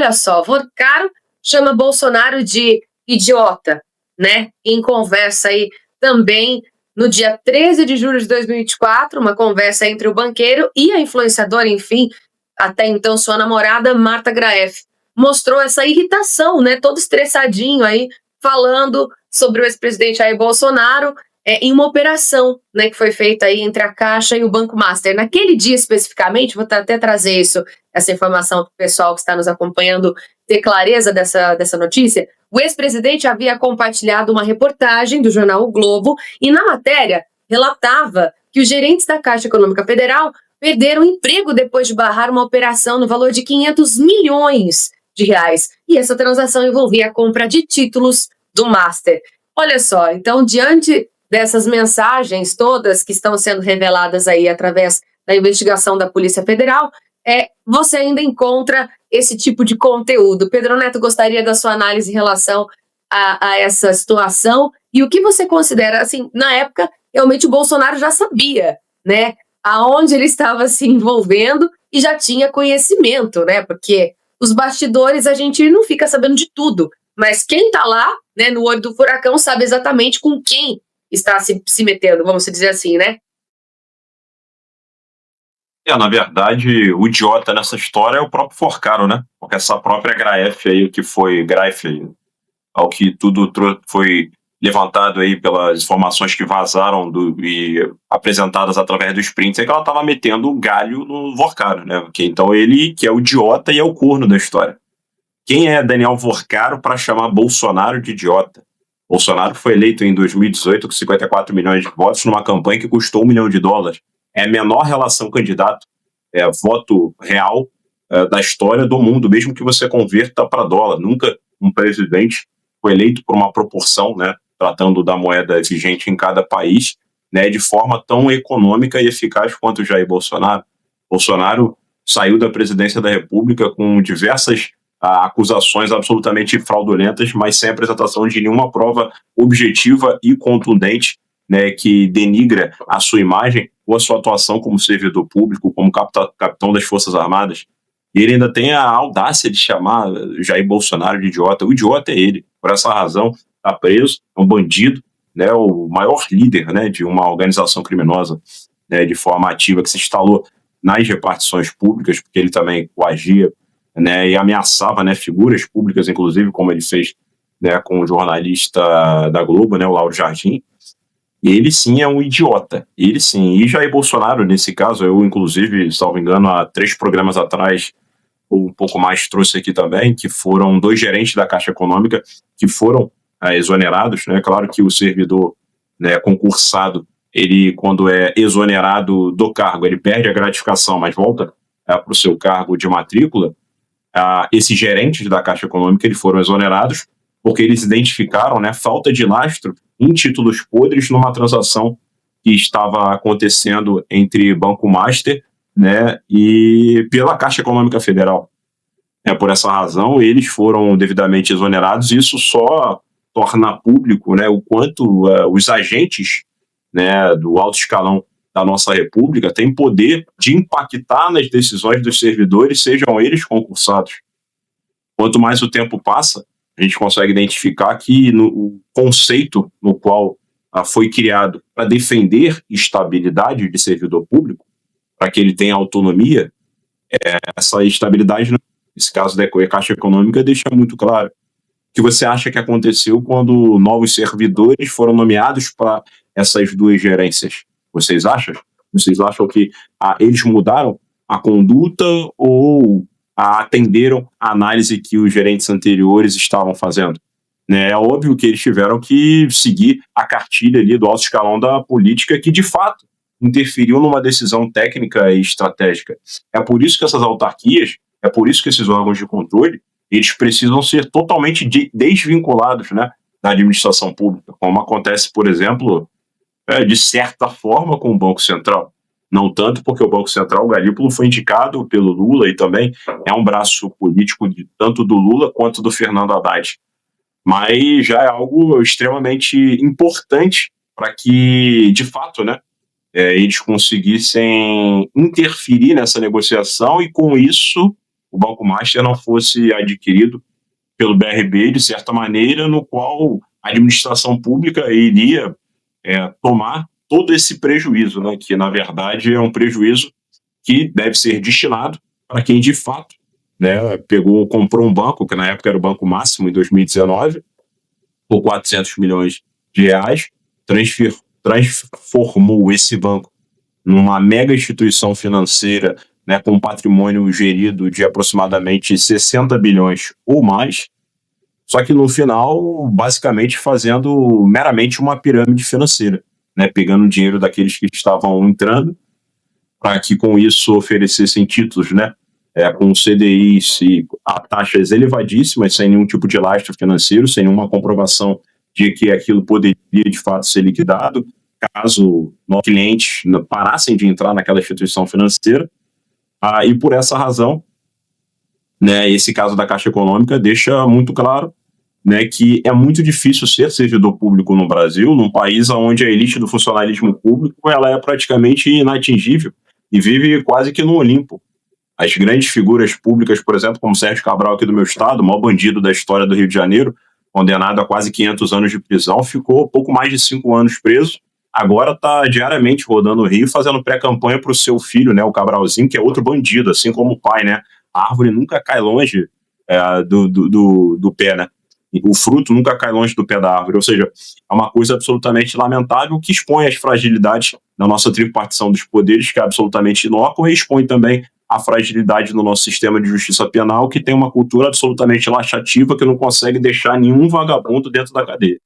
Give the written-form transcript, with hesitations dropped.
olha só, Vorcaro chama Bolsonaro de idiota, né? Em conversa aí também no dia 13 de julho de 2024, uma conversa entre o banqueiro e a influenciadora, enfim, até então sua namorada, Marta Graef. Mostrou essa irritação, né? Todo estressadinho aí, falando sobre o ex-presidente Jair Bolsonaro em uma operação, né, que foi feita aí entre a Caixa e o Banco Master. Naquele dia especificamente, vou até trazer essa informação para o pessoal que está nos acompanhando ter clareza dessa notícia. O ex-presidente havia compartilhado uma reportagem do jornal O Globo e na matéria relatava que os gerentes da Caixa Econômica Federal perderam emprego depois de barrar uma operação no valor de 500 milhões de reais. E essa transação envolvia a compra de títulos do Master. Olha só, então, diante dessas mensagens todas que estão sendo reveladas aí através da investigação da Polícia Federal, você ainda encontra esse tipo de conteúdo. Pedro Neto, gostaria da sua análise em relação a essa situação e o que você considera, assim, na época, realmente o Bolsonaro já sabia, né, aonde ele estava se envolvendo e já tinha conhecimento, né, porque os bastidores a gente não fica sabendo de tudo, mas quem está lá, né, no olho do furacão sabe exatamente com quem está se metendo, vamos dizer assim, né? Na verdade, o idiota nessa história é o próprio Vorcaro, né? Porque essa própria Graef aí, que foi Graef, ao que tudo foi levantado aí pelas informações que vazaram e apresentadas através dos prints, é que ela estava metendo o galho no Vorcaro, né? Então ele que é o idiota e é o corno da história. Quem é Daniel Vorcaro para chamar Bolsonaro de idiota? Bolsonaro foi eleito em 2018 com 54 milhões de votos numa campanha que custou $1 milhão. É a menor relação candidato, voto real da história do mundo, mesmo que você converta para dólar. Nunca um presidente foi eleito por uma proporção, né, tratando da moeda vigente em cada país, né, de forma tão econômica e eficaz quanto Jair Bolsonaro. Bolsonaro saiu da presidência da República com diversas acusações absolutamente fraudulentas, mas sem apresentação de nenhuma prova objetiva e contundente, né, que denigra a sua imagem ou a sua atuação como servidor público, como capitão das Forças Armadas. E ele ainda tem a audácia de chamar Jair Bolsonaro de idiota. O idiota é ele. Por essa razão, está preso, é um bandido, né, o maior líder, né, de uma organização criminosa, né, de forma ativa, que se instalou nas repartições públicas, porque ele também coagia, né, e ameaçava, né, figuras públicas, inclusive, como ele fez, né, com o jornalista da Globo, né, o Lauro Jardim. Ele sim é um idiota, ele sim. E Jair Bolsonaro, nesse caso, eu inclusive, salvo engano, há 3 programas atrás, ou um pouco mais, trouxe aqui também, que foram 2 gerentes da Caixa Econômica que foram exonerados, né? Claro que o servidor, né, concursado, ele, quando é exonerado do cargo, ele perde a gratificação, mas volta para o seu cargo de matrícula. Esses gerentes da Caixa Econômica, eles foram exonerados porque eles identificaram, né, falta de lastro em títulos podres numa transação que estava acontecendo entre Banco Master, né, e pela Caixa Econômica Federal. Por essa razão, eles foram devidamente exonerados. Isso só torna público, né, o quanto os agentes, né, do alto escalão da nossa República têm poder de impactar nas decisões dos servidores, sejam eles concursados. Quanto mais o tempo passa, a gente consegue identificar que o conceito no qual foi criado para defender estabilidade de servidor público, para que ele tenha autonomia, essa estabilidade, nesse caso da Caixa Econômica, deixa muito claro. O que você acha que aconteceu quando novos servidores foram nomeados para essas 2 gerências? Vocês acham? Vocês acham que eles mudaram a conduta ou atenderam a análise que os gerentes anteriores estavam fazendo? É óbvio que eles tiveram que seguir a cartilha ali do alto escalão da política, que de fato interferiu numa decisão técnica e estratégica. É por isso que essas autarquias, é por isso que esses órgãos de controle, eles precisam ser totalmente desvinculados, né, da administração pública, como acontece, por exemplo, de certa forma com o Banco Central. Não tanto porque o Banco Central, o Galípolo, foi indicado pelo Lula e também é um braço político tanto do Lula quanto do Fernando Haddad. Mas já é algo extremamente importante para que, de fato, né, eles conseguissem interferir nessa negociação e, com isso, o Banco Master não fosse adquirido pelo BRB, de certa maneira, no qual a administração pública iria tomar todo esse prejuízo, né, que na verdade é um prejuízo que deve ser destinado para quem de fato, né, comprou um banco, que na época era o Banco Máximo, em 2019, por 400 milhões de reais, transformou esse banco numa mega instituição financeira, né, com um patrimônio gerido de aproximadamente 60 bilhões ou mais, só que no final, basicamente fazendo meramente uma pirâmide financeira, né, pegando dinheiro daqueles que estavam entrando, para que com isso oferecessem títulos, né, com CDIs a taxas elevadíssimas, sem nenhum tipo de lastro financeiro, sem nenhuma comprovação de que aquilo poderia de fato ser liquidado, caso nossos clientes parassem de entrar naquela instituição financeira. E por essa razão, né, esse caso da Caixa Econômica deixa muito claro, né, que é muito difícil ser servidor público no Brasil, num país onde a elite do funcionalismo público ela é praticamente inatingível e vive quase que no Olimpo. As grandes figuras públicas, por exemplo, como Sérgio Cabral aqui do meu estado, o maior bandido da história do Rio de Janeiro, condenado a quase 500 anos de prisão, ficou pouco mais de 5 anos preso, agora está diariamente rodando o Rio, fazendo pré-campanha para o seu filho, né, o Cabralzinho, que é outro bandido, assim como o pai, né? A árvore nunca cai longe do pé, né? O fruto nunca cai longe do pé da árvore, ou seja, é uma coisa absolutamente lamentável que expõe as fragilidades da nossa tripartição dos poderes, que é absolutamente inócua, e expõe também a fragilidade no nosso sistema de justiça penal, que tem uma cultura absolutamente laxativa que não consegue deixar nenhum vagabundo dentro da cadeia.